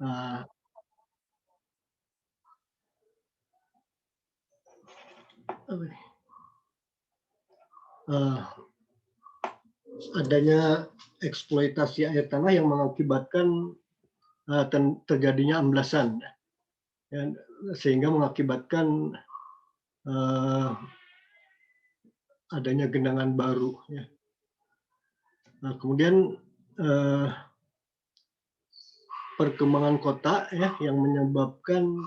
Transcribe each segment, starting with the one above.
Eee eee, Adanya eksploitasi air tanah yang mengakibatkan, terjadinya amblasan, ya, sehingga mengakibatkan, eee, adanya genangan baru, ya. Nah, kemudian, eee, perkembangan kota, ya, yang menyebabkan,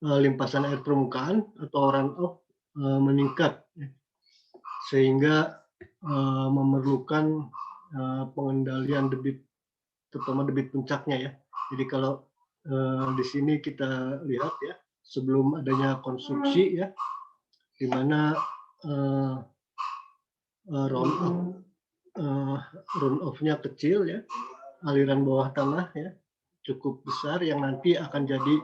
limpasan air permukaan atau runoff, meningkat, ya, sehingga, memerlukan, pengendalian debit, terutama debit puncaknya, ya. Jadi kalau, di sini kita lihat, ya, sebelum adanya konstruksi, ya, di mana, eee runoff, eee, runoff-nya kecil, ya, aliran bawah tanah, ya, cukup besar yang nanti akan jadi,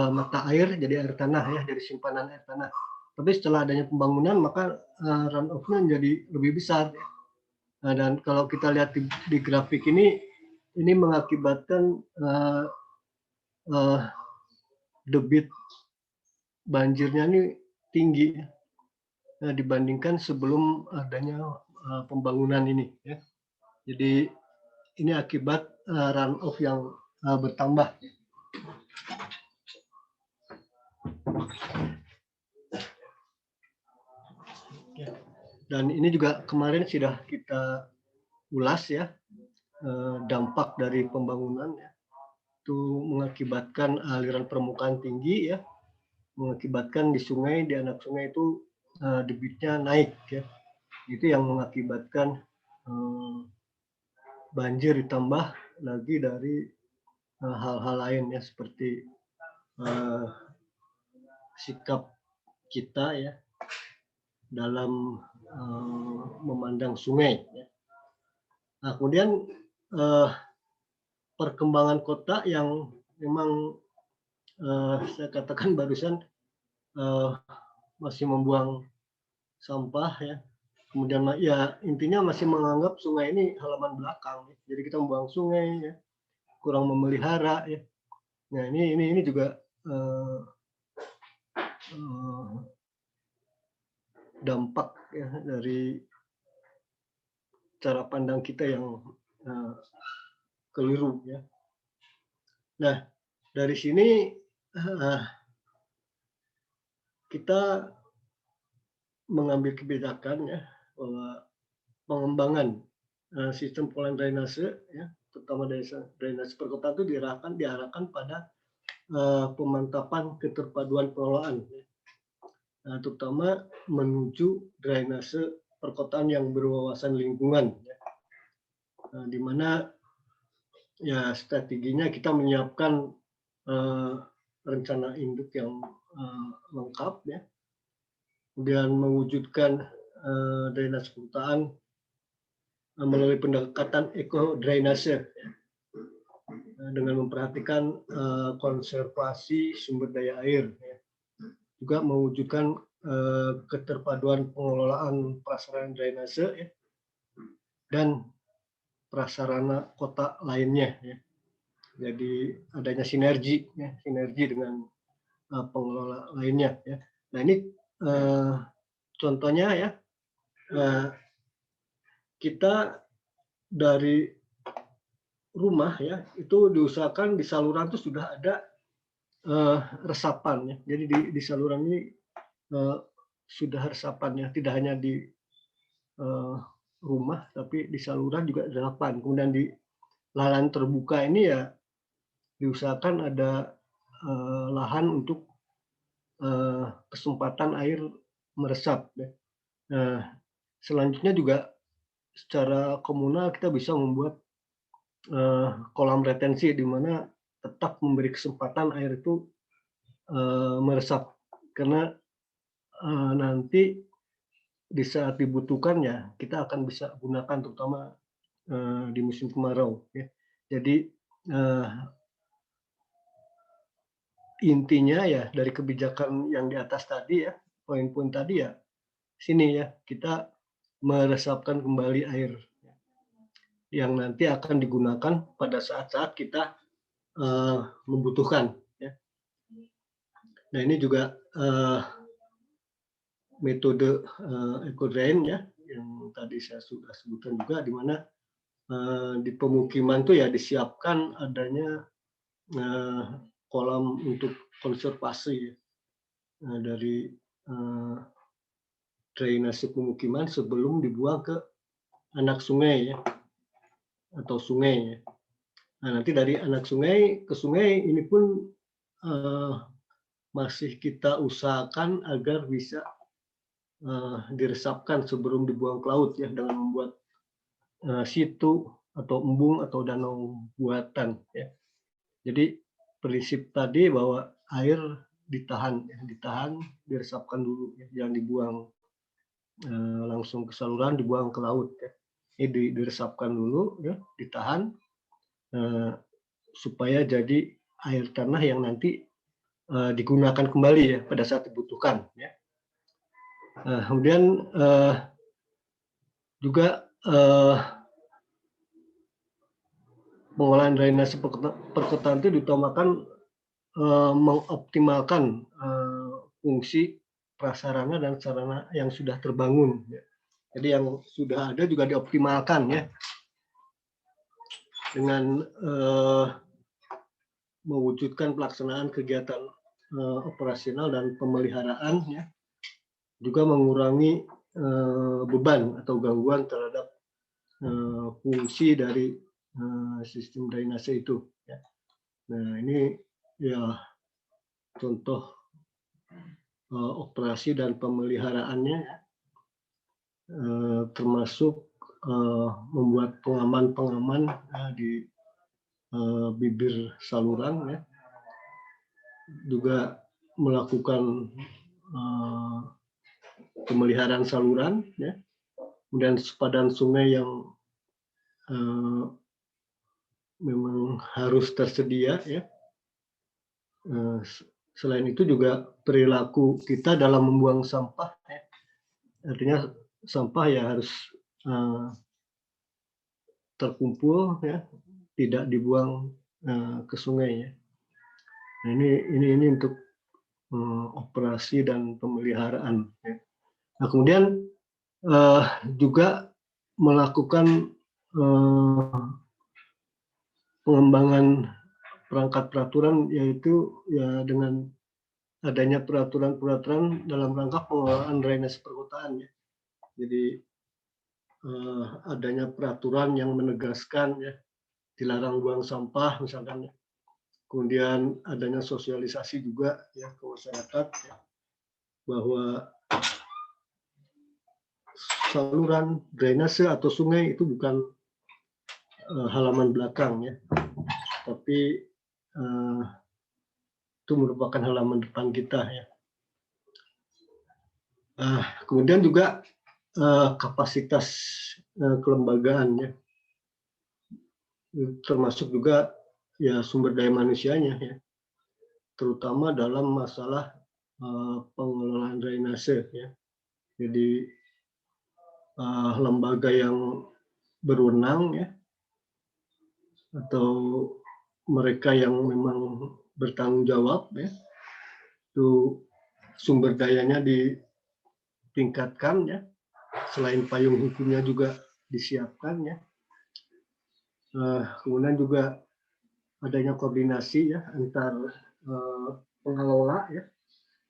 mata air, jadi air tanah, ya, jadi simpanan air tanah. Tapi setelah adanya pembangunan maka, runoff-nya menjadi lebih besar, ya. Nah, dan kalau kita lihat di grafik ini mengakibatkan, eee eee, debit banjirnya ini tinggi, dibandingkan sebelum adanya, pembangunan ini, ya. Jadi ini akibat, runoff yang, bertambah. Ya. Dan ini juga kemarin sudah kita ulas, ya, dampak dari pembangunan, ya, itu mengakibatkan aliran permukaan tinggi, ya, mengakibatkan di sungai, di anak sungai itu, debitnya naik, ya. Itu yang mengakibatkan, banjir ditambah lagi dari, hal-hal lain, ya, seperti, eee, sikap kita, ya, dalam, memandang sungai, ya. Nah, kemudian, eee, perkembangan kota yang memang, saya katakan barusan, eee, masih membuang sampah, ya, kemudian ya intinya masih menganggap sungai ini halaman belakang, ya. Jadi kita membuang sungai, ya, kurang memelihara, ya. Nah, ini juga, eee eee, dampak, ya, dari cara pandang kita yang, eee, keliru, ya. Nah, dari sini, kita mengambil kebijakan, ya, bahwa pengembangan, sistem pengolahan drainase, ya, terutama drainase perkotaan itu diarahkan pada, pemantapan keterpaduan pengelolaan, ya. Terutama menuju drainase perkotaan yang berwawasan lingkungan, ya. Di mana, ya, strateginya kita menyiapkan, rencana induk yang, lengkap, ya, kemudian mewujudkan, drainase perkotaan, melalui pendekatan eco drainase, ya, dengan memperhatikan, konservasi sumber daya air, ya. Juga mewujudkan, keterpaduan pengelolaan prasarana drainase, ya, dan prasarana kota lainnya, ya. Jadi adanya sinergi, ya, sinergi dengan, pengelola lainnya, ya. Nah, ini, contohnya, ya, kita dari rumah, ya, itu diusahakan di saluran itu sudah ada, resapan, ya. Jadi di saluran ini, eee, sudah resapannya, tidak hanya di, rumah, tapi di saluran juga resapan. Kemudian di lahan terbuka ini, ya, diusahakan ada, lahan untuk, kesempatan air meresap, ya. Nah, selanjutnya juga secara komunal kita bisa membuat, kolam retensi di mana tetap memberi kesempatan air itu, meresap. Karena, nanti di saat dibutuhkan, ya, kita akan bisa gunakan terutama, di musim kemarau, ya. Jadi, eee, intinya, ya, dari kebijakan yang di atas tadi, ya, poin-poin tadi, ya, sini, ya, kita meresapkan kembali air yang nanti akan digunakan pada saat-saat kita, membutuhkan. Ya. Nah ini juga metode eco-drain ya, yang tadi saya sudah sebutkan juga, di mana di pemukiman tuh ya disiapkan adanya kolam untuk konservasi dari drainase pemukiman sebelum dibuang ke anak sungai ya, atau sungai ya. Nah nanti dari anak sungai ke sungai ini pun masih kita usahakan agar bisa diresapkan sebelum dibuang ke laut ya, dengan membuat situ atau embung atau danau buatan ya. Jadi prinsip tadi bahwa air ditahan, diresapkan dulu, ya, jangan dibuang langsung ke saluran, dibuang ke laut. Ya. Ini diresapkan dulu, ya, ditahan supaya jadi air tanah yang nanti digunakan kembali ya pada saat dibutuhkan. Ya. Kemudian juga pengolahan drainase perkotaan itu diutamakan mengoptimalkan fungsi prasarana dan sarana yang sudah terbangun. Ya. Jadi yang sudah ada juga dioptimalkan ya, dengan mewujudkan pelaksanaan kegiatan operasional dan pemeliharaan ya, juga mengurangi beban atau gangguan terhadap fungsi dari sistem drainase itu. Ya. Nah ini ya contoh operasi dan pemeliharaannya, termasuk membuat pengaman-pengaman di bibir saluran, ya. Juga melakukan pemeliharaan saluran, ya. Kemudian sepadan sungai yang memang harus tersedia, ya. Selain itu juga perilaku kita dalam membuang sampah, ya. Artinya sampah ya harus terkumpul, ya, tidak dibuang ke sungai, ya. Nah, ini untuk operasi dan pemeliharaan. Ya. Nah kemudian juga melakukan pengembangan perangkat peraturan, yaitu ya dengan adanya peraturan-peraturan dalam rangka pengelolaan drainase perkotaan. Ya. Jadi adanya peraturan yang menegaskan ya, dilarang buang sampah misalkan. Ya. Kemudian adanya sosialisasi juga ya ke masyarakat ya, bahwa saluran drainase atau sungai itu bukan halaman belakang ya, tapi itu merupakan halaman depan kita ya. Kemudian juga kapasitas kelembagaan ya, termasuk juga ya sumber daya manusianya ya, terutama dalam masalah pengelolaan drainase ya. Jadi lembaga yang berwenang ya, atau mereka yang memang bertanggung jawab ya, itu sumber dayanya ditingkatkan ya, selain payung hukumnya juga disiapkan ya. Kemudian juga adanya koordinasi ya antar pengelola ya,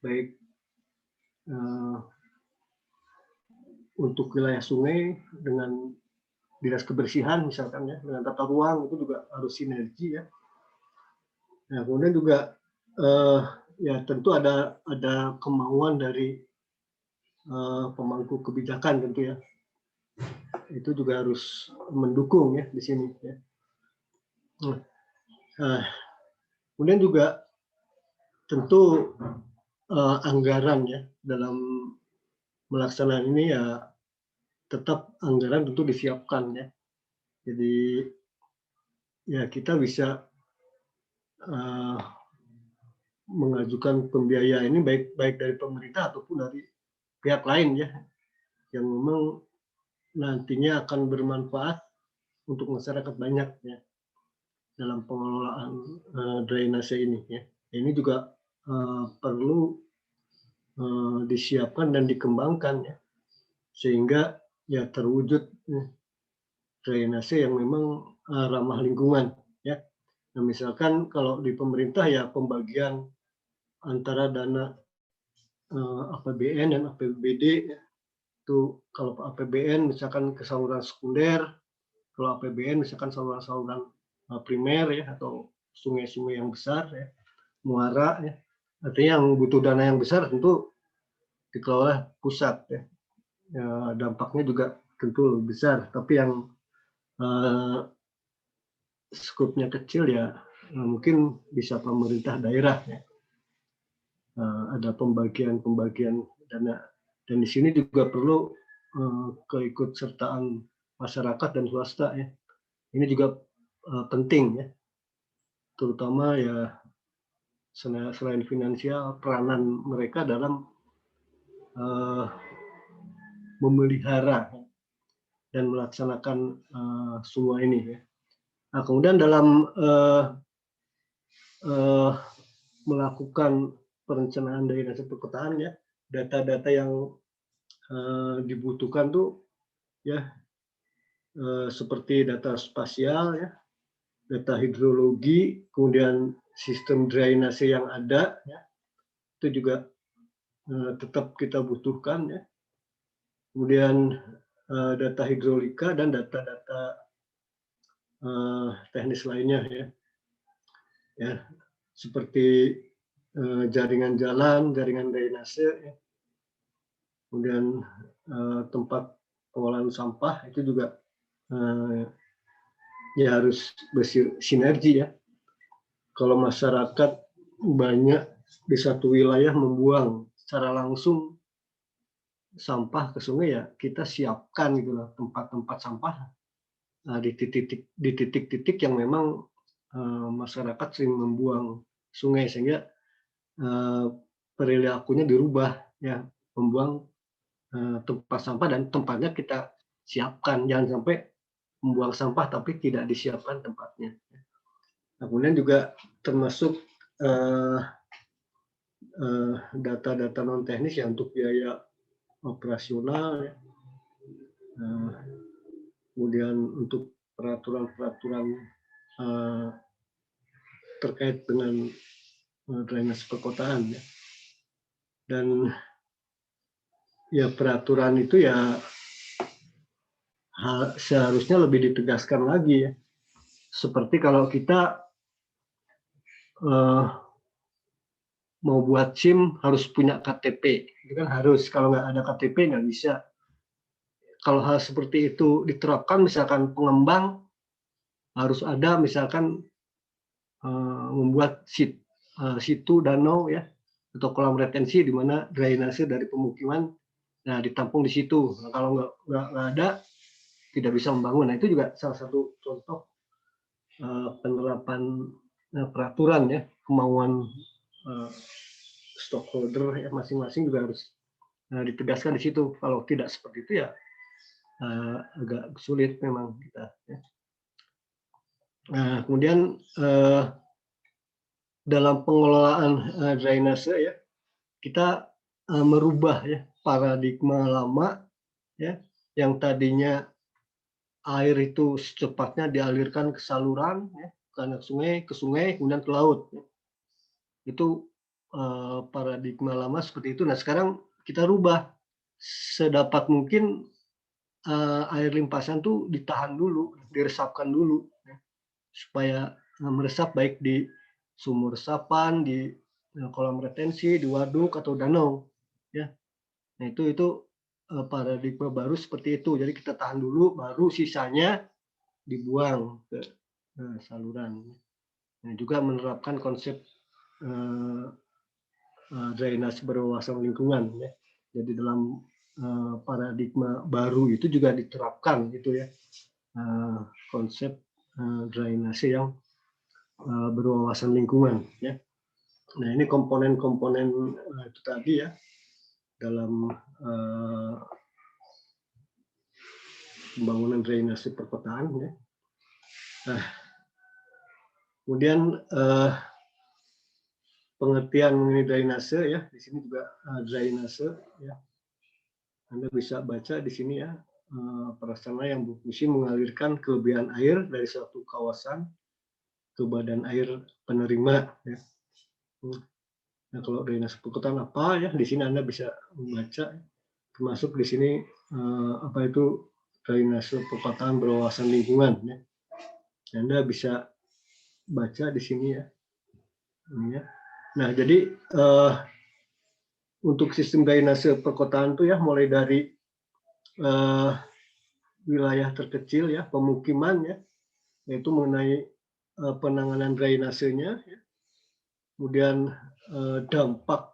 baik untuk wilayah sungai dengan dinas kebersihan misalkan ya, dengan tata ruang itu juga harus sinergi ya. Nah kemudian juga ya tentu ada kemauan dari pemangku kebijakan tentu ya, itu juga harus mendukung ya di sini ya. Kemudian juga tentu anggaran ya dalam melaksanakan ini ya, tetap anggaran tentu disiapkan ya. Jadi ya kita bisa mengajukan pembiayaan ini baik dari pemerintah ataupun dari pihak lain ya, yang memang nantinya akan bermanfaat untuk masyarakat banyak ya. dalam pengelolaan drainase ini ya. Ini juga perlu disiapkan dan dikembangkan ya, sehingga ya terwujud drainase yang memang ramah lingkungan ya. Nah, misalkan kalau di pemerintah ya pembagian antara dana APBN dan APBD ya. Itu kalau APBN misalkan ke saluran sekunder, kalau APBN misalkan saluran-saluran primer ya, atau sungai-sungai yang besar ya, muara ya. Artinya yang butuh dana yang besar tentu dikelola pusat ya. Ya, dampaknya juga tentu lebih besar. Tapi yang skupnya kecil ya mungkin bisa pemerintah daerah ya. Ada pembagian dana, dan di sini juga perlu keikutsertaan masyarakat dan swasta ya. Ini juga penting ya, terutama ya selain finansial, peranan mereka dalam memelihara dan melaksanakan semua ini ya. Nah, kemudian dalam melakukan perencanaan drainase perkotaan ya, data-data yang dibutuhkan tuh ya seperti data spasial ya, data hidrologi, kemudian sistem drainase yang ada ya, itu juga tetap kita butuhkan ya. Kemudian data hidrolika dan data-data teknis lainnya ya. Ya, seperti jaringan jalan, jaringan drainase, ya. Kemudian tempat pengolahan sampah itu juga ya harus bersinergi ya. Kalau masyarakat banyak di satu wilayah membuang secara langsung sampah ke sungai ya kita siapkan gitu loh tempat-tempat sampah di titik-titik yang memang masyarakat sering membuang sungai, sehingga perilakunya dirubah ya, membuang tempat sampah dan tempatnya kita siapkan, jangan sampai membuang sampah tapi tidak disiapkan tempatnya. Nah, kemudian juga termasuk data-data non teknis ya untuk biaya operasional ya. Kemudian untuk peraturan-peraturan terkait dengan drainase perkotaan ya. Dan ya peraturan itu ya seharusnya lebih ditegaskan lagi ya. Seperti kalau kita mau buat SIM harus punya KTP, itu kan harus, kalau nggak ada KTP nggak bisa. Kalau hal seperti itu diterapkan, misalkan pengembang harus ada misalkan membuat situ danau ya, atau kolam retensi di mana drainase dari pemukiman nah ditampung di situ. Nah, kalau nggak ada tidak bisa membangun. Nah itu juga salah satu contoh penerapan peraturan ya, kemauan stockholder ya masing-masing juga harus ditegaskan di situ. Kalau tidak seperti itu ya agak sulit memang kita. Ya. Nah, kemudian dalam pengelolaan drainase ya kita merubah ya paradigma lama ya yang tadinya air itu secepatnya dialirkan ke saluran ya, ke anak sungai, kemudian ke laut. Ya. Itu paradigma lama seperti itu. Nah sekarang kita rubah sedapat mungkin air limpasan tuh ditahan dulu, diresapkan dulu, ya, supaya meresap baik di sumur resapan, di kolam retensi, di waduk atau danau. Ya. Nah itu paradigma baru seperti itu. Jadi kita tahan dulu, baru sisanya dibuang ke saluran. Nah, juga menerapkan konsep drainase berwawasan lingkungan ya. Jadi dalam paradigma baru itu juga diterapkan gitu ya konsep drainase yang berwawasan lingkungan ya. Nah ini komponen-komponen itu tadi ya dalam pembangunan drainase perkotaan ya. Nah, Kemudian pengertian mengenai drainase ya, di sini juga drainase ya. Anda bisa baca di sini ya, prasarana yang berfungsi mengalirkan kelebihan air dari suatu kawasan ke badan air penerima ya. Nah, kalau drainase perkotaan apa ya, di sini Anda bisa membaca, termasuk di sini apa itu drainase perkotaan berwawasan lingkungan ya. Anda bisa baca di sini ya. Ini ya. Nah, jadi untuk sistem drainase perkotaan itu ya mulai dari wilayah terkecil ya, pemukiman ya, yaitu mengenai penanganan drainasenya, ya. Kemudian dampak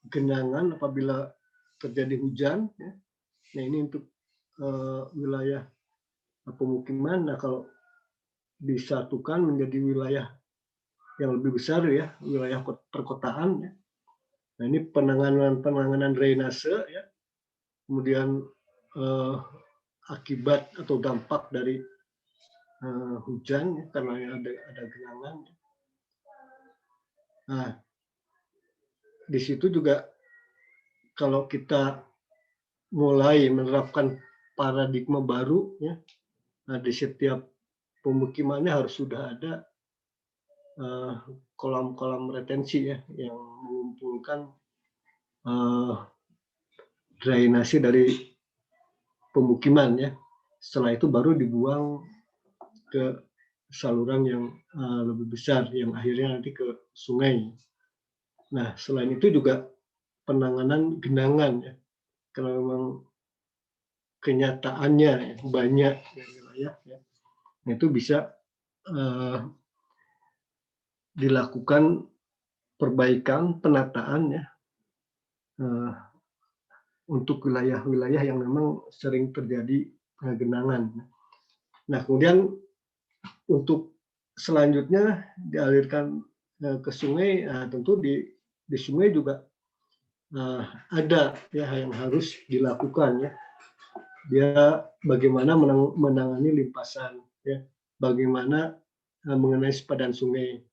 genangan apabila terjadi hujan, ya. Nah ini untuk wilayah pemukiman. Nah kalau disatukan menjadi wilayah yang lebih besar ya, wilayah perkotaan. Ya. Nah ini penanganan drainase, ya. Kemudian akibat atau dampak dari hujan ya, karena ada genangan. Nah, di situ juga kalau kita mulai menerapkan paradigma baru ya, nah di setiap pemukimannya harus sudah ada kolam-kolam retensi ya yang mengumpulkan drainase dari pemukiman ya. Setelah itu baru dibuang ke saluran yang lebih besar yang akhirnya nanti ke sungai. Nah, selain itu juga penanganan genangan ya. Karena memang kenyataannya ya, banyak wilayah ya. Itu bisa dilakukan perbaikan penataan ya untuk wilayah-wilayah yang memang sering terjadi genangan. Nah, kemudian untuk selanjutnya dialirkan ke sungai, tentu di sungai juga ada ya yang harus dilakukan ya. Dia bagaimana menangani limpasan ya, bagaimana mengenai sepadan sungai.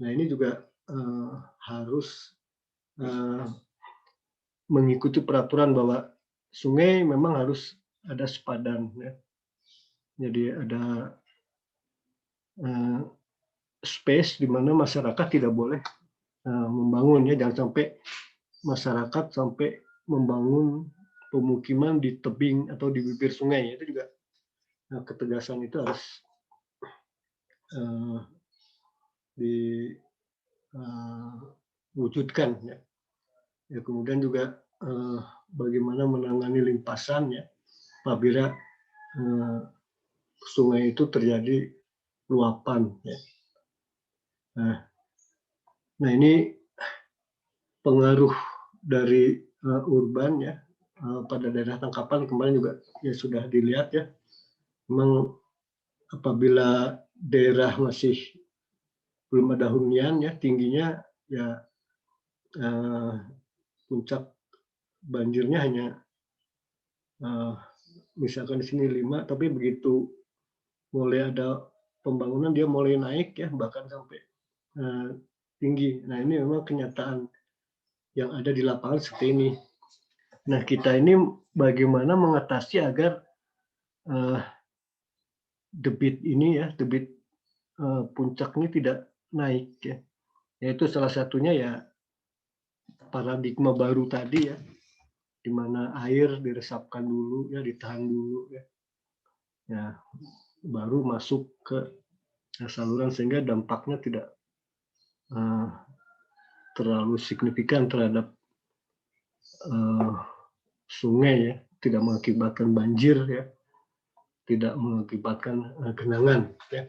Nah ini juga harus mengikuti peraturan bahwa sungai memang harus ada sepadan ya. Jadi ada space di mana masyarakat tidak boleh membangun ya, jangan sampai masyarakat sampai membangun pemukiman di tebing atau di bibir sungai. Itu juga ketegasan itu harus diwujudkan ya. Ya kemudian juga bagaimana menangani limpasan ya apabila sungai itu terjadi luapan ya. Nah ini pengaruh dari urban ya pada daerah tangkapan kemarin juga ya sudah dilihat ya. Memang apabila daerah masih belum ada hunian ya, tingginya ya puncak banjirnya hanya misalkan di sini 5, tapi begitu mulai ada pembangunan dia mulai naik ya, bahkan sampai tinggi. Nah ini memang kenyataan yang ada di lapangan seperti ini. Nah kita ini bagaimana mengatasi agar debit ini ya, debit puncaknya tidak naik ya. Yaitu salah satunya ya paradigma baru tadi ya, di mana air diresapkan dulu ya, ditahan dulu ya. Ya, baru masuk ke saluran sehingga dampaknya tidak terlalu signifikan terhadap sungai ya, tidak mengakibatkan banjir ya, tidak mengakibatkan genangan ya.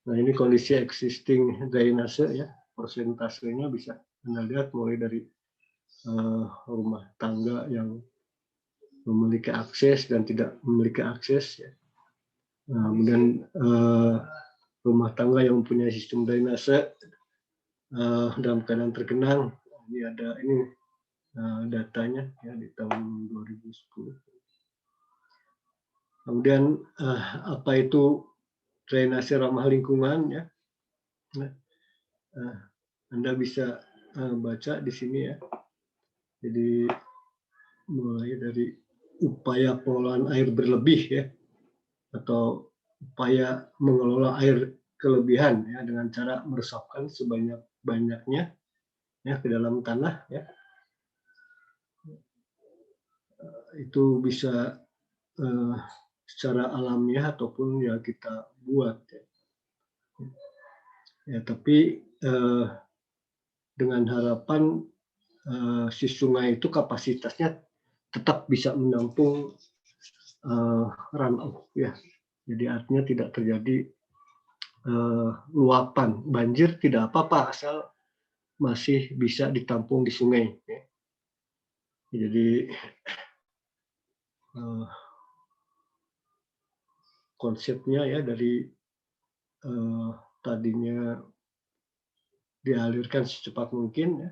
Nah ini kondisi existing drainase ya, persentasenya bisa Anda lihat mulai dari rumah tangga yang memiliki akses dan tidak memiliki akses ya. Nah, kemudian rumah tangga yang mempunyai sistem drainase dalam keadaan tergenang, ini ada ini datanya ya di tahun 2010. Kemudian apa itu drainase ramah lingkungan ya? Nah, Anda bisa baca di sini ya. Jadi mulai dari upaya pengelolaan air berlebih ya, atau upaya mengelola air kelebihan ya dengan cara meresapkan sebanyak-banyaknya ya ke dalam tanah ya. Itu bisa secara alamiah ataupun ya kita buat ya. Ya tapi dengan harapan si sungai itu kapasitasnya tetap bisa menampung runoff ya. Jadi artinya tidak terjadi luapan banjir, tidak apa-apa asal masih bisa ditampung di sungai. Ya. Jadi konsepnya ya dari tadinya dialirkan secepat mungkin ya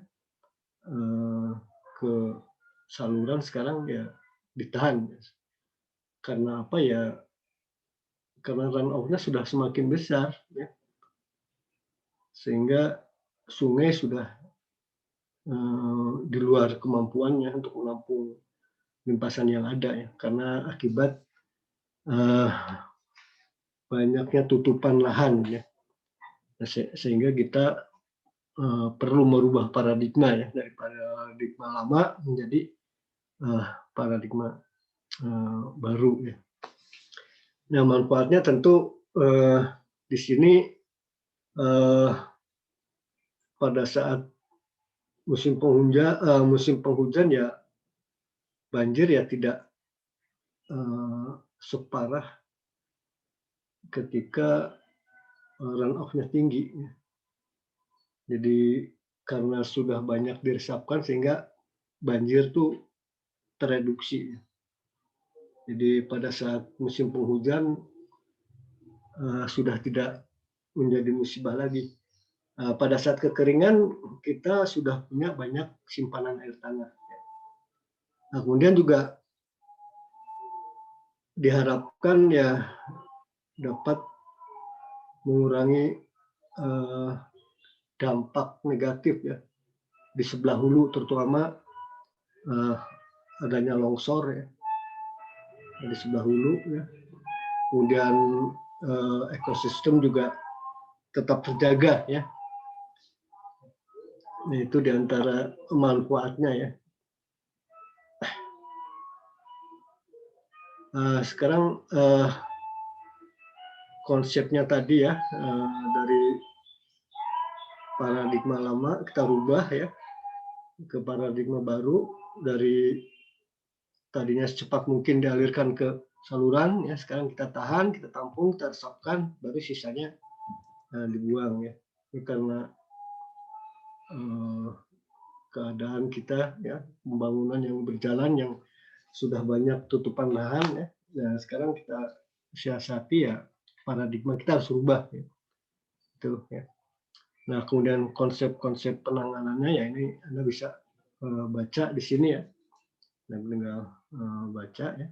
ke saluran, sekarang ya ditahan. Karena apa ya? Karena runoff-nya sudah semakin besar ya. Sehingga sungai sudah di luar kemampuannya untuk menampung limpasan yang ada ya, karena akibat banyaknya tutupan lahan ya, sehingga kita perlu merubah paradigma ya, dari paradigma lama menjadi paradigma baru ya. Nah, manfaatnya tentu di sini pada saat musim penghujan ya banjir ya tidak separah ketika runoff-nya tinggi. Jadi karena sudah banyak diresapkan sehingga banjir tuh tereduksi. Jadi pada saat musim penghujan sudah tidak menjadi musibah lagi. Pada saat kekeringan kita sudah punya banyak simpanan air tanah. Nah, kemudian juga diharapkan ya dapat mengurangi dampak negatif ya di sebelah hulu, terutama adanya longsor ya di sebelah hulu ya. Kemudian ekosistem juga tetap terjaga ya. Nah, itu diantara manfaatnya ya. Sekarang konsepnya tadi ya, dari paradigma lama kita rubah ya ke paradigma baru, dari tadinya secepat mungkin dialirkan ke saluran ya, sekarang kita tahan, kita tampung, kita resapkan, baru sisanya dibuang ya. Ini karena keadaan kita ya, pembangunan yang berjalan yang sudah banyak tutupan lahan ya. Nah, sekarang kita siasati ya, paradigma kita harus rubah ya. Itu ya. Nah, kemudian konsep-konsep penanganannya ya ini Anda bisa baca di sini ya. Anda tinggal baca ya.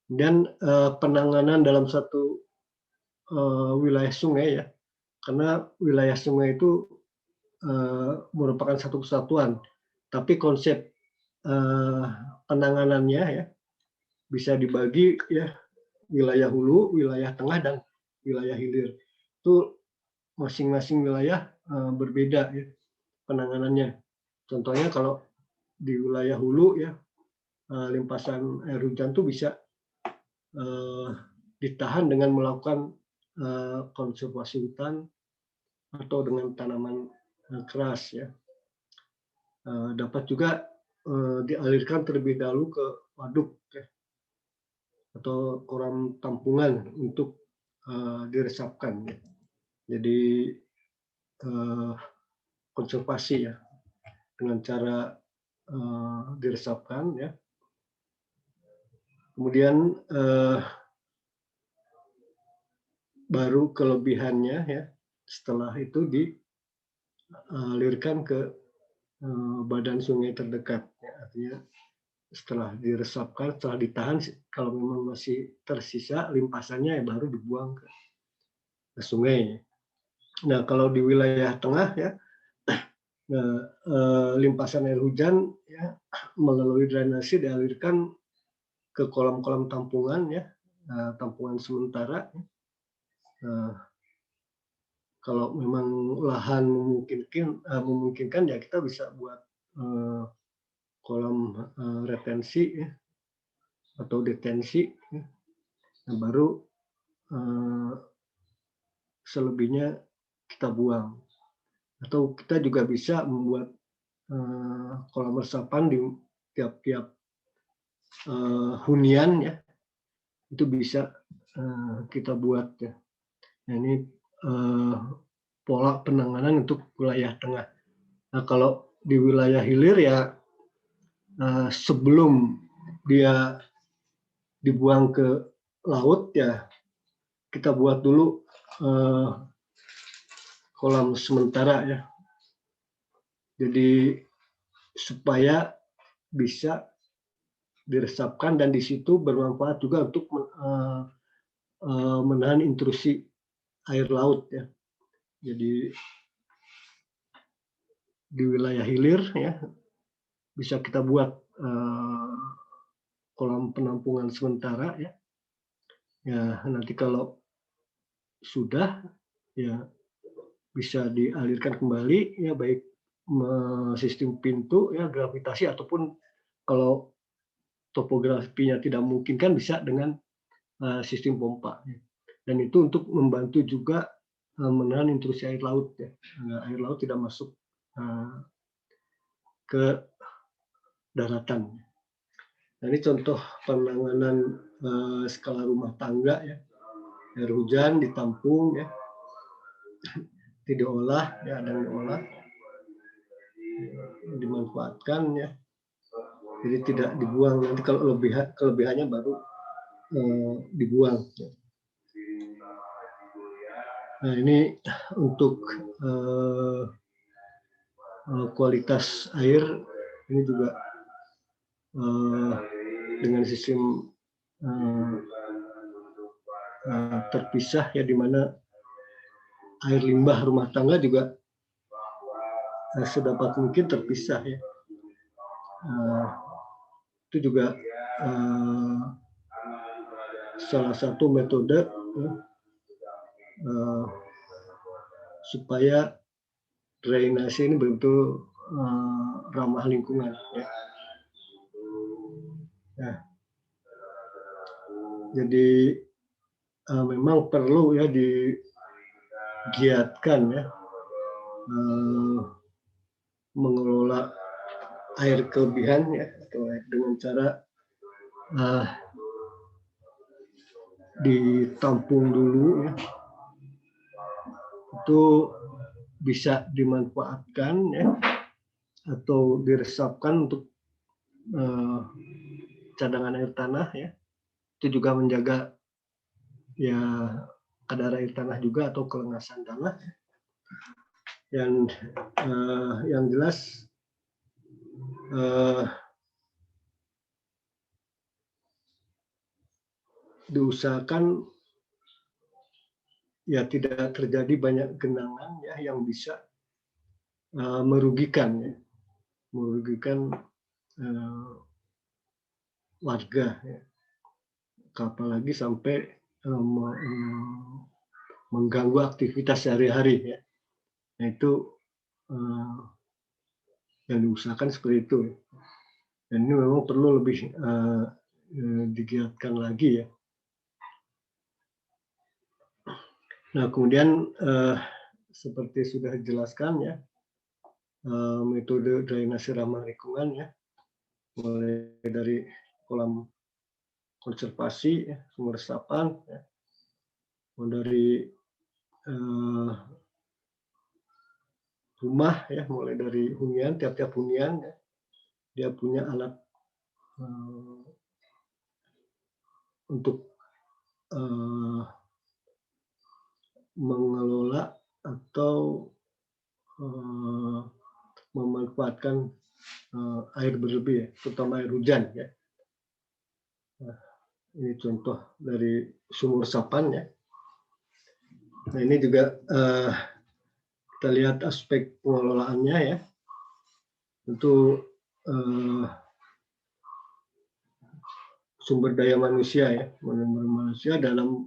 Dan penanganan dalam satu wilayah sungai ya. Karena wilayah sungai itu merupakan satu kesatuan. Tapi konsep penanganannya ya bisa dibagi ya, wilayah hulu, wilayah tengah, dan wilayah hilir. Itu masing-masing wilayah berbeda ya penanganannya. Contohnya kalau di wilayah hulu ya, limpasan air hujan itu bisa ditahan dengan melakukan konservasi hutan atau dengan tanaman keras ya. Dapat juga dialirkan terlebih dahulu ke waduk ya, atau kolam tampungan untuk diresapkan ya. Jadi konservasi ya dengan cara diresapkan ya. Kemudian baru kelebihannya ya setelah itu dialirkan ke badan sungai terdekat ya. Artinya setelah diresapkan, setelah ditahan, kalau memang masih tersisa limpasannya ya baru dibuang ke sungai. Nah, kalau di wilayah tengah ya, nah, limpasan air hujan ya melalui drainase dialirkan ke kolam-kolam tampungan ya, tampungan sementara. Nah, kalau memang lahan memungkinkan ya kita bisa buat kolam retensi ya, atau detensi ya. Nah, baru selebihnya kita buang. Atau kita juga bisa membuat kolam resapan di tiap-tiap hunian ya, itu bisa kita buat ya. Nah, ini pola penanganan untuk wilayah tengah. Nah, kalau di wilayah hilir ya sebelum dia dibuang ke laut ya kita buat dulu kolam sementara ya. Jadi supaya bisa diresapkan dan di situ bermanfaat juga untuk menahan intrusi air laut ya. Jadi di wilayah hilir ya bisa kita buat kolam penampungan sementara ya. Ya nanti kalau sudah ya bisa dialirkan kembali ya, baik sistem pintu ya gravitasi ataupun kalau topografinya tidak memungkinkan bisa dengan sistem pompa. Dan itu untuk membantu juga menahan intrusi air laut ya. Air laut tidak masuk ke daratan. Nah, ini contoh penanganan skala rumah tangga ya. Air hujan ditampung ya, diolah ya, ada yang diolah, dimanfaatkan ya. Jadi tidak dibuang, nanti kalau kelebihannya baru dibuang. Nah, ini untuk kualitas air ini juga dengan sistem terpisah ya, di mana air limbah rumah tangga juga sedapat mungkin terpisah ya. Itu juga salah satu metode supaya drainase ini betul ramah lingkungan ya. Nah, jadi memang perlu ya digiatkan ya mengelola air kelebihan ya, atau dengan cara ditampung dulu ya, itu bisa dimanfaatkan ya atau diresapkan untuk cadangan air tanah ya. Itu juga menjaga ya kadar air tanah juga atau kelengasan tanah. Dan yang jelas diusahakan ya tidak terjadi banyak genangan ya yang bisa merugikan ya, warga ya. Apalagi sampai mengganggu aktivitas sehari-hari ya. Nah, itu yang diusahakan seperti itu. Dan ini memang perlu lebih digiatkan lagi ya. Nah, kemudian seperti sudah dijelaskan ya, metode drainase ramah lingkungan ya, mulai dari kolam konservasi, ya, sumber resapan, ya, dari rumah ya, mulai dari hunian, tiap-tiap hunian ya, dia punya alat untuk mengelola atau memanfaatkan air berlebih, ya, terutama air hujan ya. Nah, ini contoh dari sumur resapan ya. Nah, ini juga kita lihat aspek pengelolaannya ya. Tentu sumber daya manusia ya, manusia dalam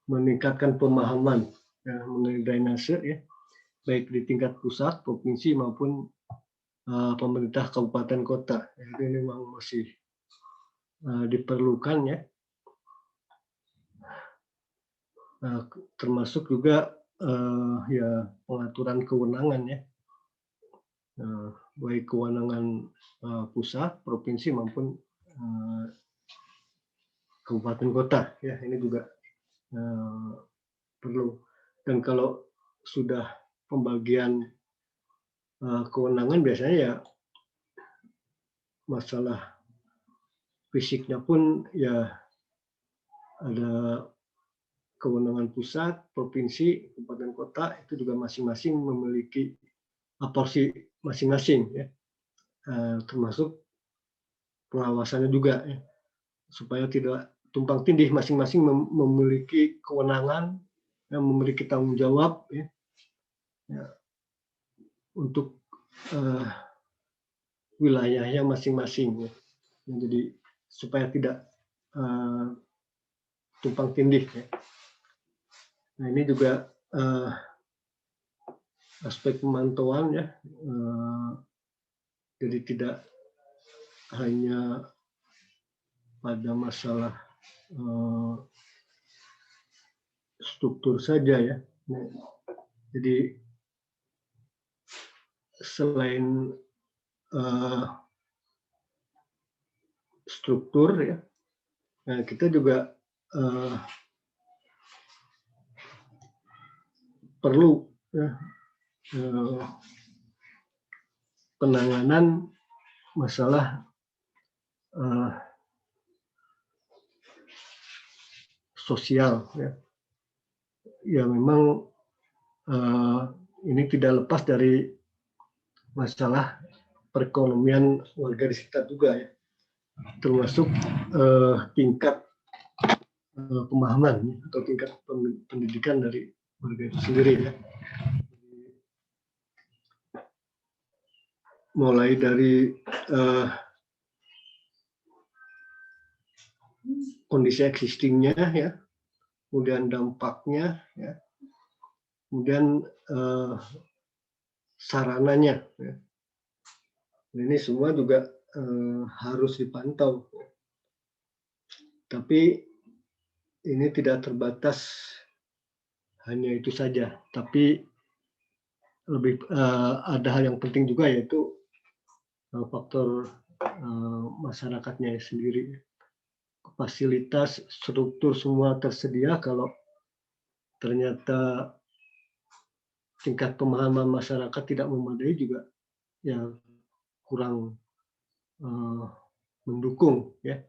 meningkatkan pemahaman ya, mengenai drainase ya, baik di tingkat pusat, provinsi maupun pemerintah kabupaten kota. Ini memang masih diperlukan ya. Termasuk juga ya pengaturan kewenangan ya, baik kewenangan pusat, provinsi maupun kabupaten kota ya, ini juga perlu. Dan kalau sudah pembagian kewenangan biasanya ya masalah fisiknya pun ya ada kewenangan pusat, provinsi, kabupaten kota itu juga masing-masing memiliki porsi masing-masing ya, termasuk pengawasannya juga ya, supaya tidak tumpang tindih, masing-masing memiliki kewenangan, memiliki tanggung jawab ya, untuk wilayahnya masing-masing ya. Jadi supaya tidak tumpang tindih ya. Nah ini juga aspek pemantauan ya, jadi tidak hanya pada masalah struktur saja ya. Nah, jadi selain struktur ya, nah kita juga perlu ya, penanganan masalah sosial ya. Ya memang ini tidak lepas dari masalah perekonomian warga di sekitar juga ya, termasuk tingkat pemahaman atau tingkat pendidikan dari warga itu sendiri ya. Mulai dari kondisi existingnya ya, kemudian dampaknya ya, kemudian sarananya ya. Ini semua juga harus dipantau. Tapi ini tidak terbatas hanya itu saja, tapi lebih ada hal yang penting juga, yaitu faktor masyarakatnya sendiri. Fasilitas, struktur semua tersedia, kalau ternyata tingkat pemahaman masyarakat tidak memadai juga ya kurang mendukung ya.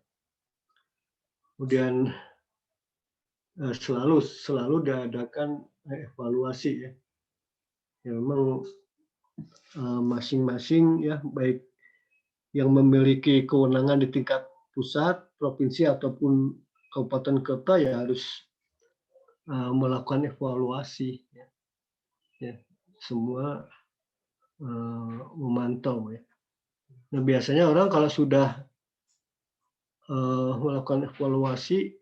Kemudian selalu diadakan evaluasi ya. Ya memang masing-masing ya, baik yang memiliki kewenangan di tingkat pusat, provinsi ataupun kabupaten kota ya harus melakukan evaluasi ya. Ya, semua memantau ya. Nah biasanya orang kalau sudah melakukan evaluasi,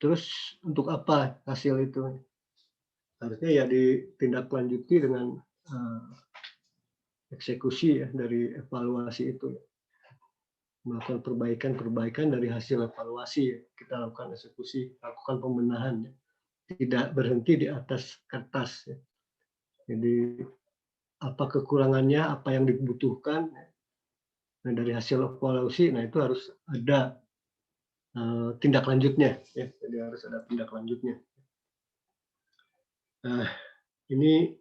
terus untuk apa hasil itu? Harusnya ya ditindaklanjuti dengan eksekusi ya dari evaluasi itu. Melakukan perbaikan dari hasil evaluasi ya. Kita lakukan eksekusi, lakukan pembenahan ya. Tidak berhenti di atas kertas ya. Jadi apa kekurangannya, apa yang dibutuhkan. Nah dari hasil evaluasi, nah itu harus ada tindak lanjutnya ya. Jadi harus ada tindak lanjutnya. Nah ini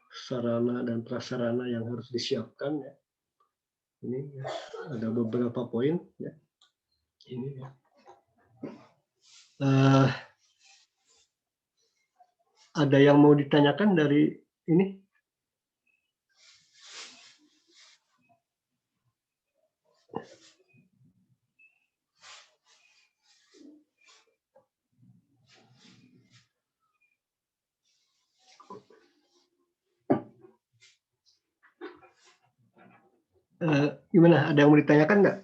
sarana dan prasarana yang harus disiapkan ya. Ini ya, ada beberapa poin ya. Ini ya. Ada yang mau ditanyakan dari ini? Gimana? Ada yang mau ditanyakan nggak?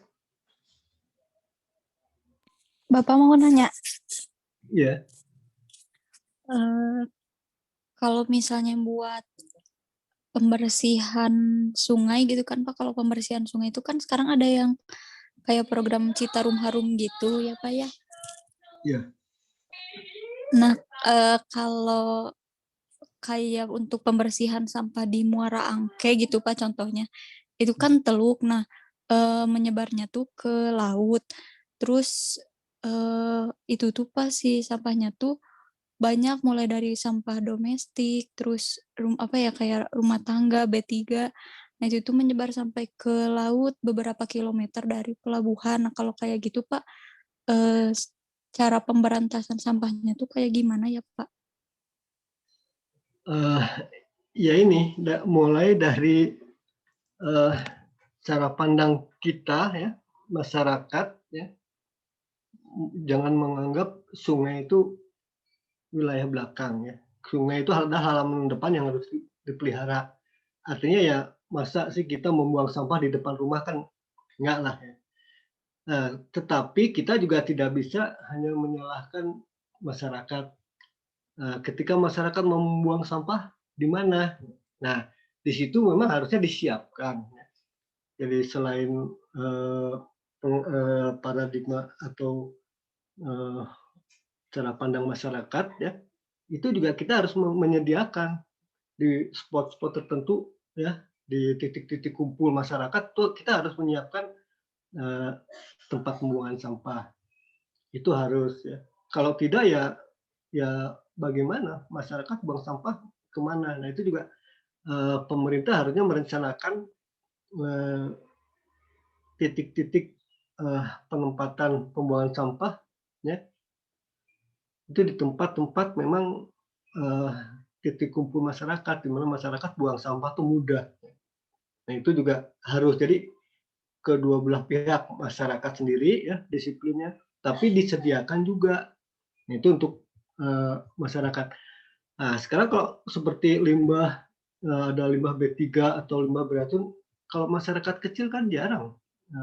Bapak mau nanya, Iya. kalau misalnya buat pembersihan sungai gitu kan Pak, kalau pembersihan sungai itu kan sekarang ada yang kayak program Citarum Harum gitu ya Pak ya. Iya. Nah, kalau kayak untuk pembersihan sampah di Muara Angke gitu Pak contohnya, itu kan teluk. Nah, menyebarnya tuh ke laut. Terus itu tuh Pak si sampahnya tuh banyak mulai dari sampah domestik, terus apa ya kayak rumah tangga B3. Nah, itu tuh menyebar sampai ke laut beberapa kilometer dari pelabuhan. Nah, kalau kayak gitu Pak, eh, cara pemberantasan sampahnya tuh kayak gimana ya Pak? Eh, ya ini mulai dari cara pandang kita ya, masyarakat ya, jangan menganggap sungai itu wilayah belakang ya. Sungai itu ada halaman depan yang harus dipelihara. Artinya ya masa sih kita membuang sampah di depan rumah, kan enggak lah ya. Nah, tetapi kita juga tidak bisa hanya menyalahkan masyarakat. Ketika masyarakat membuang sampah di mana? Nah, di situ memang harusnya disiapkan. Jadi selain eh, paradigma atau eh, cara pandang masyarakat ya, itu juga kita harus menyediakan di spot-spot tertentu ya, di titik-titik kumpul masyarakat tuh kita harus menyiapkan eh, tempat pembuangan sampah. Itu harus ya. Kalau tidak ya bagaimana masyarakat buang sampah kemana? Nah itu juga pemerintah harusnya merencanakan eh, titik-titik penempatan pembuangan sampah ya, itu di tempat-tempat memang eh, titik kumpul masyarakat, di mana masyarakat buang sampah itu mudah. Nah itu juga harus, jadi kedua belah pihak, masyarakat sendiri ya disiplinnya, tapi disediakan juga. Nah, itu untuk masyarakat. Nah sekarang kalau seperti limbah, ada limbah B3 atau limbah beracun, kalau masyarakat kecil kan jarang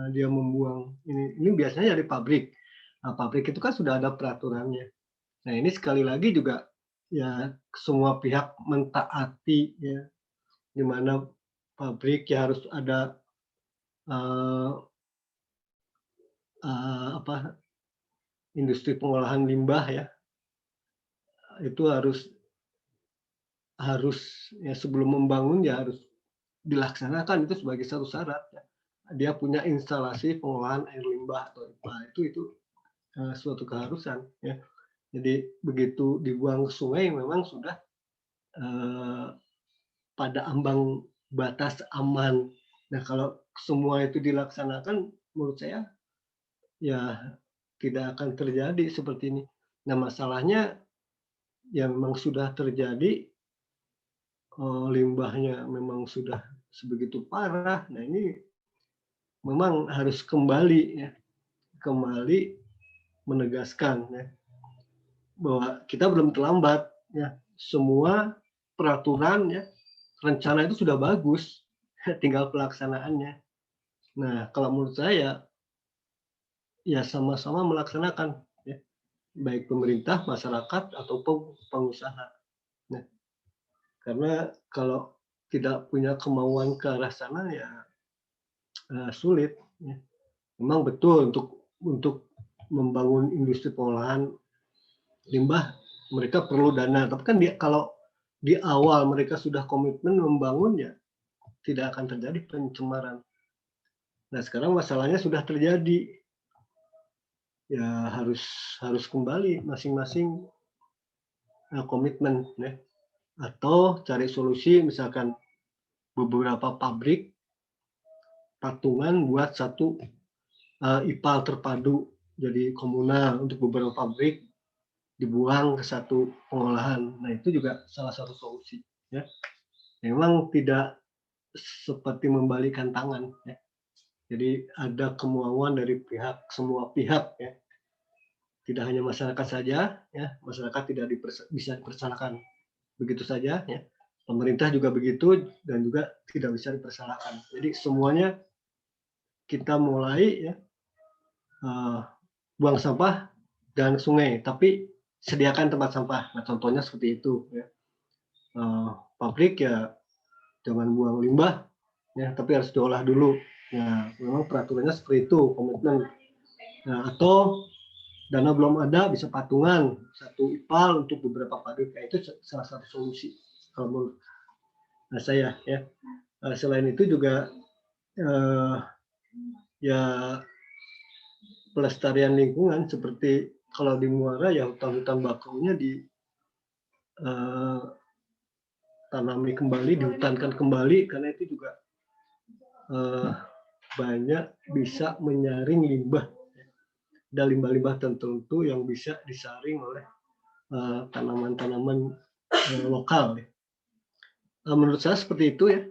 dia membuang ini biasanya dari pabrik. Nah, pabrik itu kan sudah ada peraturannya. Nah ini sekali lagi juga ya semua pihak mentaati ya, di mana pabrik ya harus ada uh, apa, industri pengolahan limbah ya, itu harus harus ya sebelum membangun ya harus dilaksanakan itu sebagai satu syarat ya. Dia punya instalasi pengolahan air limbah atau IPA, itu suatu keharusan ya. Jadi begitu dibuang ke sungai memang sudah uh, pada ambang batas aman. Nah, kalau semua itu dilaksanakan, menurut saya ya tidak akan terjadi seperti ini. Nah, masalahnya ya memang sudah terjadi, limbahnya memang sudah sebegitu parah. Nah, ini memang harus kembali ya, kembali menegaskan ya, bahwa kita belum terlambat ya. Semua peraturan ya, rencana itu sudah bagus, tinggal pelaksanaannya. Nah, kalau menurut saya ya sama-sama melaksanakan ya, baik pemerintah, masyarakat ataupun pengusaha. Nah, karena kalau tidak punya kemauan ke arah sana ya sulit. Ya. Memang betul untuk membangun industri pengolahan limbah mereka perlu dana, tapi kan kalau di awal mereka sudah komitmen membangun ya tidak akan terjadi pencemaran. Nah sekarang masalahnya sudah terjadi, ya harus kembali masing-masing komitmen ya, atau cari solusi misalkan beberapa pabrik patungan buat satu IPAL terpadu, jadi komunal untuk beberapa pabrik dibuang ke satu pengolahan. Nah itu juga salah satu solusi ya. Memang tidak seperti membalikan tangan ya. Jadi ada kemauan dari semua pihak ya. Tidak hanya masyarakat saja ya, masyarakat tidak bisa dipersalahkan begitu saja ya. Pemerintah juga begitu dan juga tidak bisa dipersalahkan. Jadi semuanya kita mulai ya buang sampah dan sungai, tapi sediakan tempat sampah. Nah, contohnya seperti itu ya. Pabrik ya jangan buang limbah ya, tapi harus diolah dulu. Nah, memang peraturannya seperti itu, komitmen. Nah, atau dana belum ada bisa patungan, satu IPAL untuk beberapa pabrik. Nah, itu salah satu solusi kalau menurut saya ya. Selain itu juga ya pelestarian lingkungan, seperti kalau di Muara ya hutan-hutan bakunya tanami kembali, dihutankan kembali, karena itu juga banyak bisa menyaring limbah. Ada limbah-limbah tertentu yang bisa disaring oleh tanaman-tanaman lokal. Menurut saya seperti itu ya.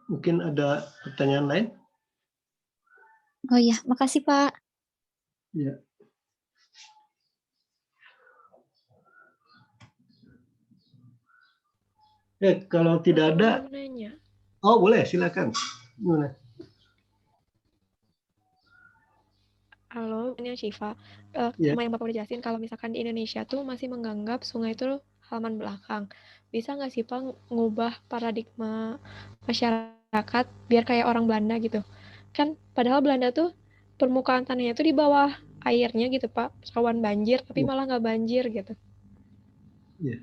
Mungkin ada pertanyaan lain? Oh iya, makasih Pak. Ya. Kalau tidak ada, oh boleh, silakan. Gimana? Halo, ini Syifa. Ya. Sama yang Bapak udah jelasin, kalau misalkan di Indonesia tuh masih menganggap sungai itu halaman belakang. Bisa nggak sih Pak ngubah paradigma masyarakat biar kayak orang Belanda gitu? Kan padahal Belanda tuh permukaan tanahnya tuh di bawah airnya gitu Pak, rawan banjir, tapi Ya. malah nggak banjir gitu. Ya.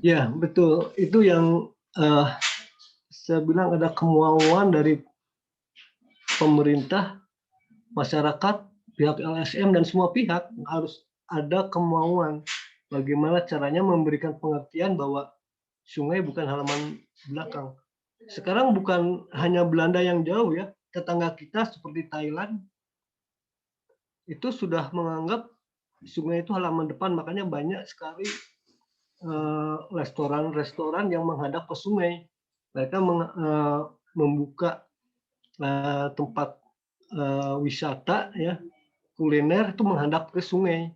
Ya, betul. Itu yang saya bilang ada kemauan dari pemerintah, masyarakat, pihak LSM, dan semua pihak harus ada kemauan bagaimana caranya memberikan pengertian bahwa sungai bukan halaman belakang. Sekarang bukan hanya Belanda yang jauh ya, tetangga kita seperti Thailand itu sudah menganggap sungai itu halaman depan, makanya banyak sekali restoran-restoran yang menghadap ke sungai. Mereka membuka tempat wisata ya, kuliner itu menghadap ke sungai.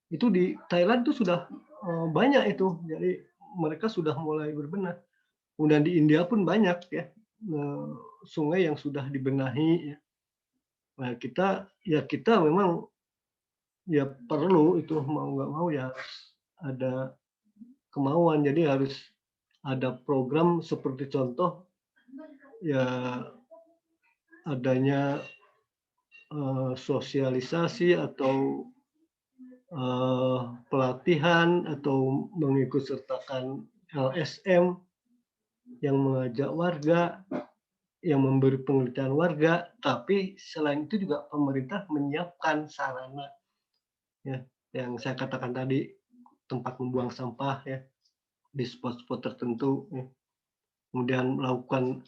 Itu di Thailand itu sudah banyak itu, jadi mereka sudah mulai berbenah. Kemudian di India pun banyak ya sungai yang sudah dibenahi. Ya. Nah, kita memang ya perlu itu, mau nggak mau ya harus ada kemauan. Jadi harus ada program seperti contoh ya adanya sosialisasi atau pelatihan atau mengikut sertakan LSM yang mengajak warga, yang memberi pengertian warga, tapi selain itu juga pemerintah menyiapkan sarana ya, yang saya katakan tadi, tempat membuang sampah ya di spot-spot tertentu ya. Kemudian melakukan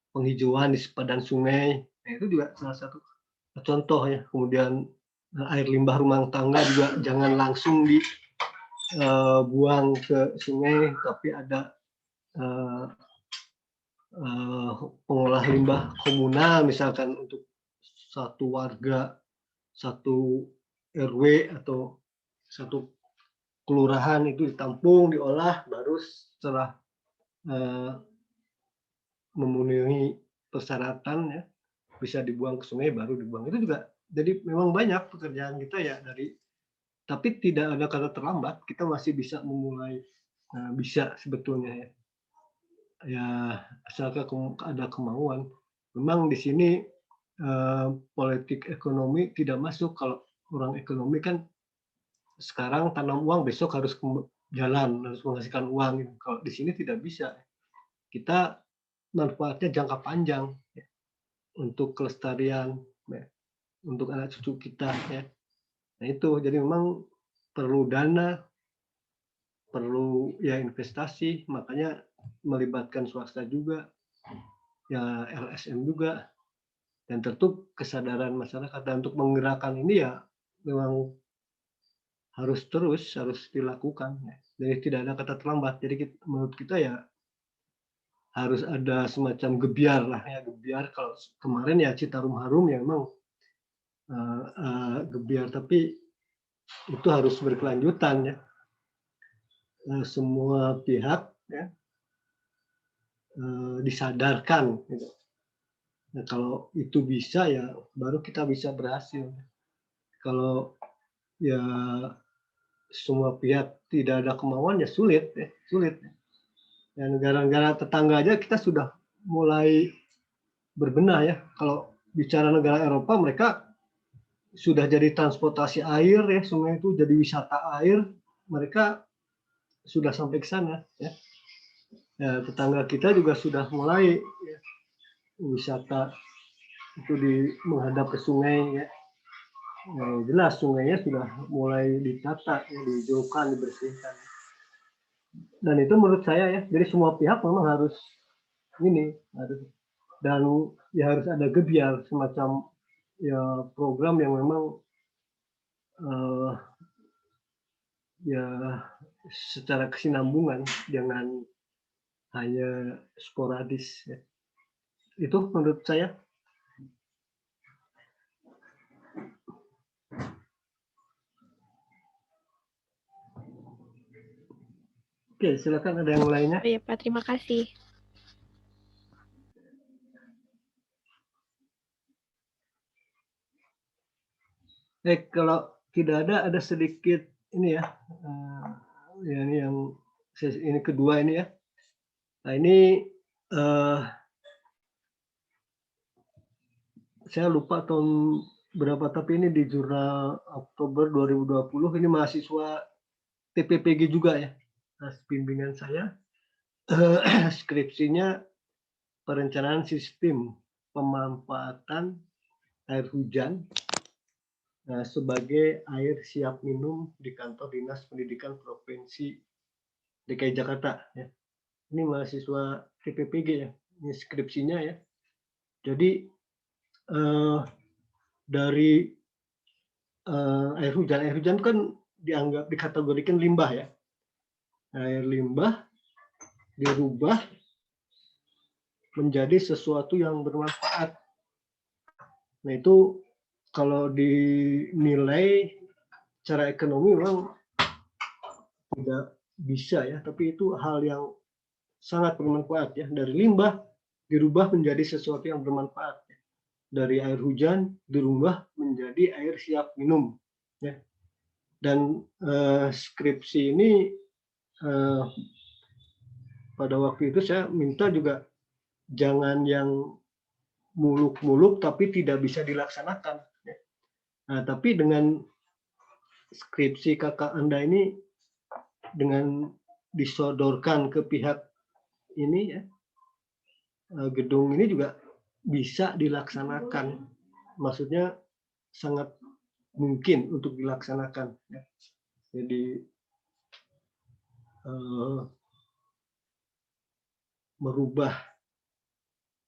penghijauan di sepadan sungai, nah, itu juga salah satu contoh ya. Kemudian air limbah rumah tangga juga jangan langsung dibuang ke sungai, tapi ada pengolah limbah komunal misalkan untuk satu warga, satu RW atau satu kelurahan itu ditampung, diolah, baru setelah memenuhi persyaratan ya bisa dibuang ke sungai, baru dibuang. Itu juga jadi memang banyak pekerjaan kita ya tapi tidak ada kata terlambat, kita masih bisa memulai, bisa sebetulnya ya. Ya asalkan ada kemauan. Memang di sini politik ekonomi tidak masuk. Kalau orang ekonomi kan sekarang tanam uang, besok harus jalan, harus menghasilkan uang. Kalau di sini tidak bisa. Kita manfaatnya jangka panjang ya, untuk kelestarian, ya, untuk anak cucu kita ya. Nah itu jadi memang perlu dana, perlu ya investasi, makanya melibatkan swasta juga, ya LSM juga, dan tentu kesadaran masyarakat. Dan untuk menggerakkan ini ya memang harus dilakukan. Ya. Jadi tidak ada kata terlambat. Jadi menurut kita ya harus ada semacam gebiar lah ya, gebiar. Kalau kemarin ya Citarum Harum ya memang gebiar, tapi itu harus berkelanjutan ya. Semua pihak ya disadarkan. Gitu. Nah, kalau itu bisa ya baru kita bisa berhasil. Kalau ya semua pihak tidak ada kemauan ya sulit. Ya, negara-negara tetangga aja kita sudah mulai berbenah ya. Kalau bicara negara Eropa, mereka sudah jadi transportasi air ya, sungai itu jadi wisata air, mereka sudah sampai ke sana ya. Ya, tetangga kita juga sudah mulai ya, wisata itu menghadap ke sungai ya. Ya, jelas sungainya sudah mulai ditata, ya, dihijaukan, dibersihkan. Dan itu menurut saya ya, jadi semua pihak memang harus dan ya harus ada gebiar semacam ya program yang memang ya secara kesinambungan, jangan hanya sporadis. Ya. Itu menurut saya. Oke, silakan ada yang lainnya. Oh iya Pak, terima kasih. Kalau tidak ada sedikit ini ya, ya ini yang ini kedua ini ya. Nah ini saya lupa tahun berapa, tapi ini di jurnal Oktober 2020 ini mahasiswa TPPG juga ya. Nah, bimbingan saya skripsinya perencanaan sistem pemanfaatan air hujan sebagai air siap minum di kantor Dinas Pendidikan Provinsi DKI Jakarta. Ya. Ini mahasiswa TPPG ya, ini skripsinya ya. Jadi dari air hujan kan dianggap dikategorikan limbah ya. Air limbah dirubah menjadi sesuatu yang bermanfaat. Nah itu kalau dinilai secara ekonomi memang tidak bisa ya, tapi itu hal yang sangat bermanfaat ya. Dari limbah dirubah menjadi sesuatu yang bermanfaat. Ya. Dari air hujan dirubah menjadi air siap minum. Ya. Dan skripsi ini pada waktu itu saya minta juga jangan yang muluk-muluk tapi tidak bisa dilaksanakan. Ya. Nah, tapi dengan skripsi kakak Anda ini dengan disodorkan ke pihak ini ya, gedung ini juga bisa dilaksanakan. Maksudnya sangat mungkin untuk dilaksanakan. Ya. Jadi merubah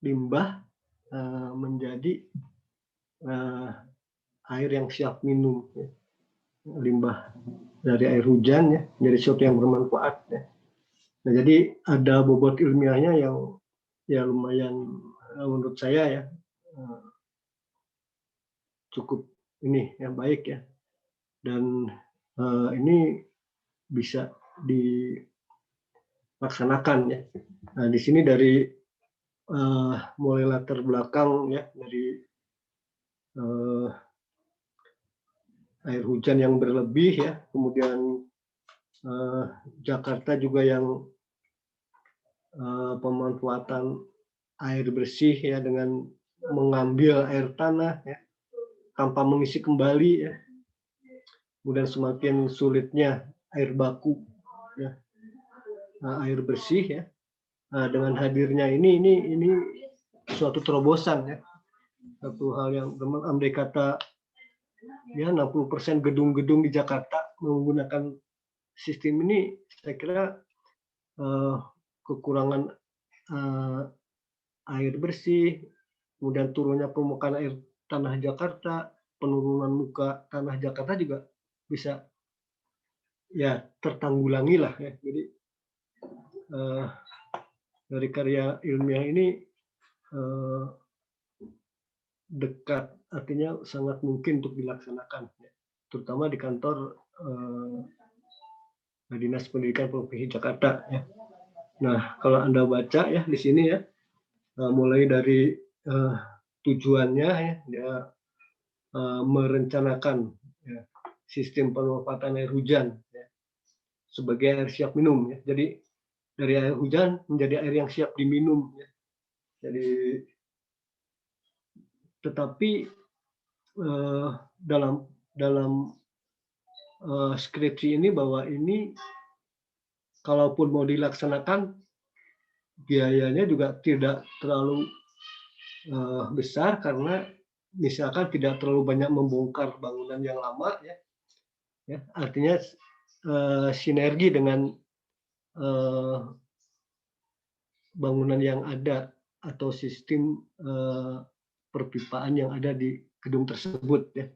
limbah menjadi air yang siap minum. Ya. Limbah dari air hujan ya, jadi sesuatu yang bermanfaat. Ya. Nah, jadi ada bobot ilmiahnya yang ya lumayan menurut saya ya cukup ini yang baik ya, dan ini bisa dilaksanakan ya. Nah di sini dari mulai latar belakang ya, dari air hujan yang berlebih ya, kemudian Jakarta juga yang pemanfaatan air bersih ya dengan mengambil air tanah ya tanpa mengisi kembali ya. Kemudian semakin sulitnya air baku ya. Air bersih ya. Dengan hadirnya ini suatu terobosan ya. Satu hal yang andai kata ya 60% gedung-gedung di Jakarta menggunakan sistem ini, saya kira kekurangan air bersih, kemudian turunnya permukaan air tanah Jakarta, penurunan muka tanah Jakarta juga bisa ya tertanggulangi lah ya. Jadi dari karya ilmiah ini dekat, artinya sangat mungkin untuk dilaksanakan, ya. Terutama di kantor Dinas Pendidikan Provinsi Jakarta. Ya. Nah, kalau Anda baca ya di sini ya, mulai dari tujuannya ya, dia merencanakan ya, sistem pemanfaatan air hujan ya, sebagai air siap minum ya. Jadi dari air hujan menjadi air yang siap diminum ya. Jadi tetapi dalam skripsi ini bahwa ini kalaupun mau dilaksanakan biayanya juga tidak terlalu besar karena misalkan tidak terlalu banyak membongkar bangunan yang lama ya, artinya sinergi dengan bangunan yang ada atau sistem perpipaan yang ada di gedung tersebut ya.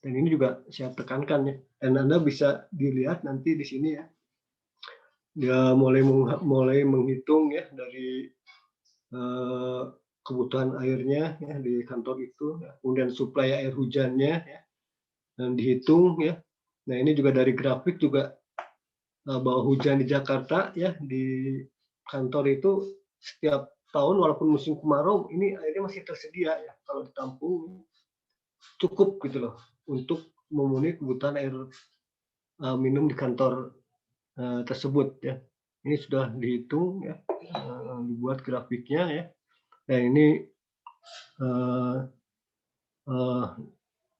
Dan ini juga saya tekankan ya. Dan Anda bisa dilihat nanti di sini ya. Dia mulai menghitung ya dari kebutuhan airnya ya, di kantor itu, ya. Kemudian suplai air hujannya ya, dan dihitung ya. Nah ini juga dari grafik juga bahwa hujan di Jakarta ya di kantor itu setiap tahun walaupun musim kemarau ini airnya masih tersedia ya kalau ditampung cukup gitu loh untuk memenuhi kebutuhan air minum di kantor tersebut ya. Ini sudah dihitung ya, dibuat grafiknya ya. Dan ini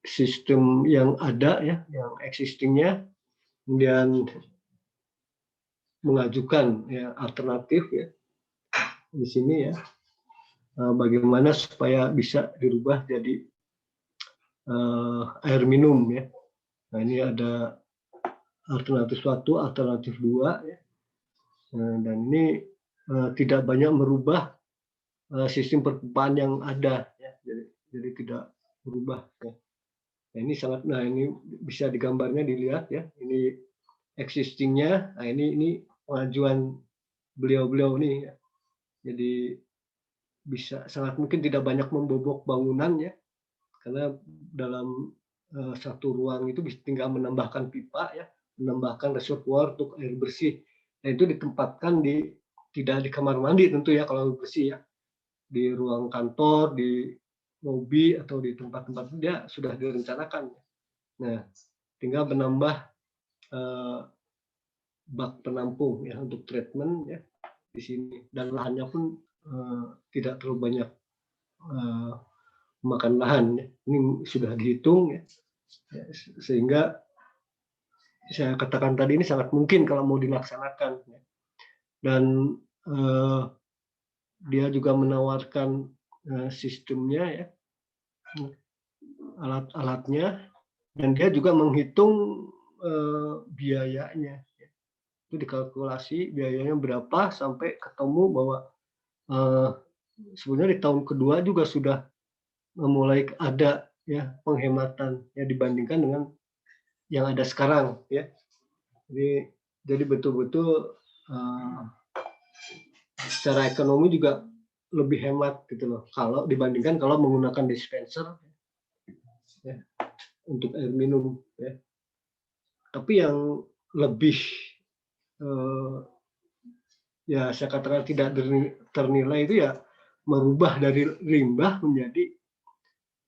sistem yang ada ya, yang existingnya, kemudian mengajukan ya alternatif ya di sini ya, bagaimana supaya bisa dirubah jadi air minum ya. Nah ini ada alternatif 1, alternatif 2 ya. Dan ini tidak banyak merubah sistem perpipaan yang ada ya. Jadi tidak berubah ya. Nah, ini sangat ini bisa digambarnya dilihat ya. Ini existingnya. Nah ini pengajuan beliau-beliau nih ya. Jadi bisa sangat mungkin tidak banyak membobok bangunan ya. Karena dalam satu ruang itu bisa tinggal menambahkan pipa ya, menambahkan reservoir untuk air bersih. Nah itu ditempatkan tidak di kamar mandi tentu ya kalau air bersih ya, di ruang kantor, di lobi atau di tempat-tempat dia sudah direncanakan. Nah tinggal menambah bak penampung ya untuk treatment ya di sini, dan lahannya pun tidak terlalu banyak makan lahan ya. Ini sudah dihitung ya. Sehingga saya katakan tadi ini sangat mungkin kalau mau dilaksanakan ya. Dan dia juga menawarkan sistemnya ya, alat-alatnya, dan dia juga menghitung biayanya ya. Itu dikalkulasi biayanya berapa sampai ketemu bahwa sebenarnya di tahun kedua juga sudah mulai ada ya penghematan ya dibandingkan dengan yang ada sekarang ya. Jadi betul-betul secara ekonomi juga lebih hemat gitu loh kalau dibandingkan kalau menggunakan dispenser ya, untuk air minum ya. Tapi yang lebih ya saya katakan tidak ternilai itu ya merubah dari limbah menjadi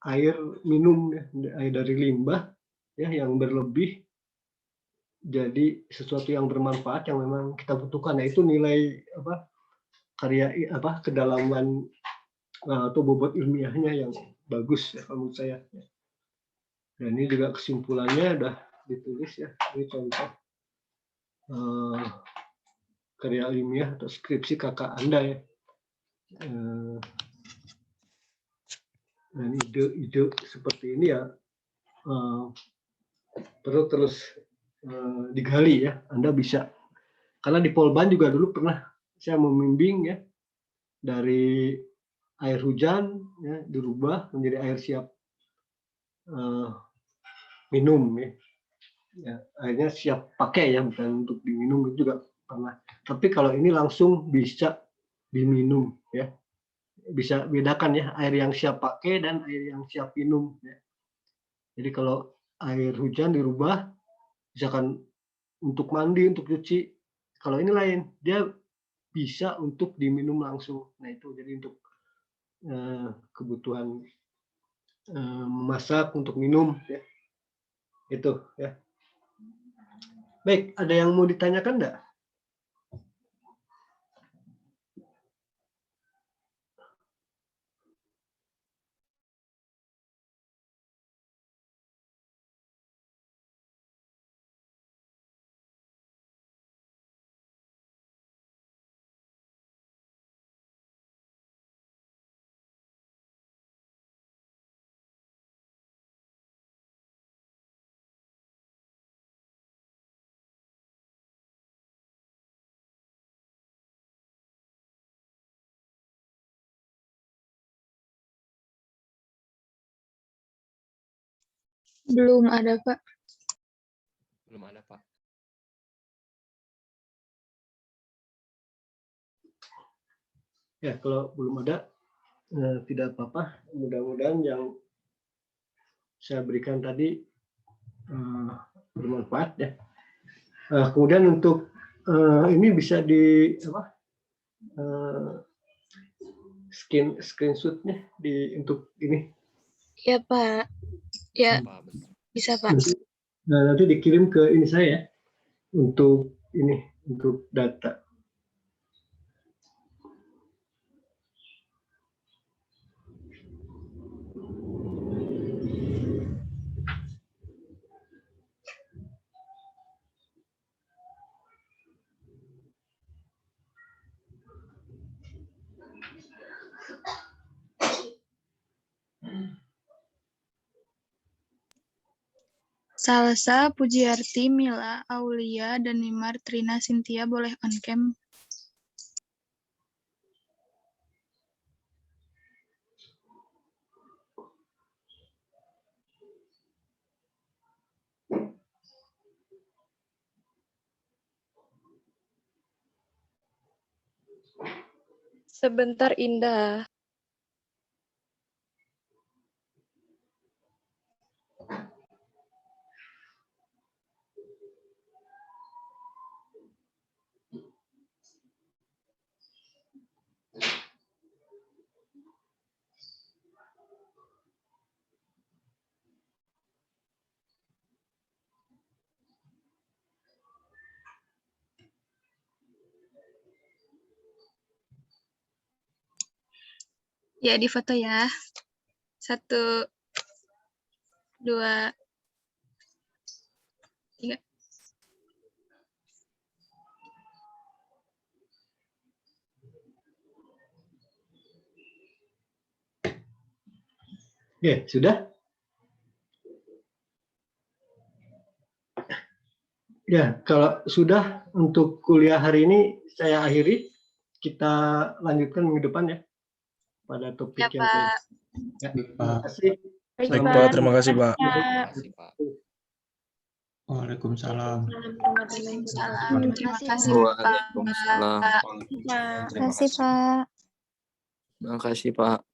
air minum ya, air dari limbah ya yang berlebih jadi sesuatu yang bermanfaat yang memang kita butuhkan. Nah itu nilai kedalaman atau bobot ilmiahnya yang bagus ya menurut saya. Dan ini juga kesimpulannya udah ditulis ya. Ini contoh karya ilmiah atau skripsi kakak Anda ya. Dan ide-ide seperti ini ya perlu terus digali ya. Anda bisa, karena di Polban juga dulu pernah saya membimbing ya, dari air hujan ya dirubah menjadi air siap minum ya. Ya, akhirnya siap pakai ya, bukan untuk diminum itu juga pernah. Tapi kalau ini langsung bisa diminum ya, bisa bedakan ya air yang siap pakai dan air yang siap minum ya. Jadi kalau air hujan dirubah misalkan untuk mandi, untuk cuci, kalau ini lain, dia bisa untuk diminum langsung. Nah itu jadi untuk kebutuhan memasak untuk minum ya. Itu ya. Baik, ada yang mau ditanyakan enggak? Belum ada, Pak. Belum ada, Pak. Ya, kalau belum ada tidak apa-apa. Mudah-mudahan yang saya berikan tadi bermanfaat ya. Kemudian untuk ini bisa di screenshotnya untuk ini. Ya, Pak. Ya, Pak, betul. bisa, Pak. Nanti dikirim ke ini saya untuk ini untuk data. Salsa, Pujiarti, Mila, Aulia, dan Nimar, Trina, Cynthia boleh on cam. Sebentar, Indah. Ya, di foto ya. 1, 2, 3. Ya, sudah? Ya, kalau sudah untuk kuliah hari ini saya akhiri. Kita lanjutkan minggu depan ya pada topik Ya, yang lain. Pak. Ya, terima kasih. Baik, Baik, Pak. Pak. Terima kasih, Pak. Terima kasih, Pak. Waalaikumsalam. Waalaikumsalam. Terima kasih, Pak. Waalaikumsalam. Pak. Terima kasih, Pak. Terima kasih, Pak.